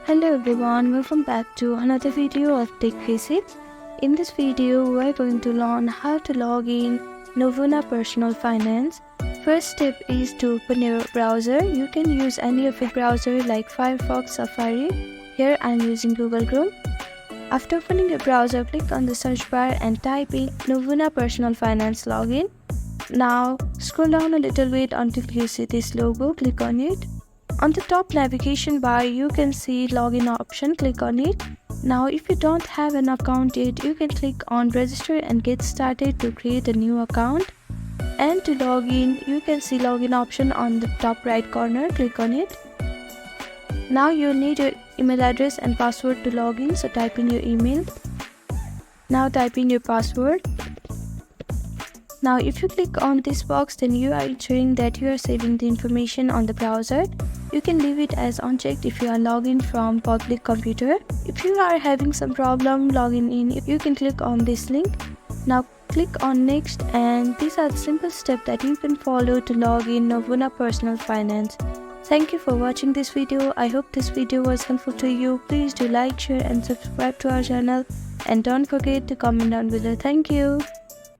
Hello everyone, welcome back to another video of Tech Basics. In this video, we're going to learn how to log in Novuna Personal Finance. First step is to open your browser. You can use any of your browser like Firefox, Safari. Here I'm using Google Chrome. After opening your browser, click on the search bar and type in Novuna Personal Finance Login. Now scroll down a little bit until you see this logo. Click on it. On the top navigation bar, you can see login option. Click on it. Now if you don't have an account yet, you can click on register and get started to create a new account. And to log in, you can see login option on the top right corner. Click on it. Now you need your email address and password to log in, so type in your email. Now type in your password. Now if you click on this box, then you are ensuring that you are saving the information on the browser. You can leave it as unchecked if you are logging from public computer. If you are having some problem logging in, you can click on this link. Now click on next, and these are the simple steps that you can follow to log in Novuna Personal Finance. Thank you for watching this video. I hope this video was helpful to you. Please do like, share and subscribe to our channel, and don't forget to comment down below. Thank you.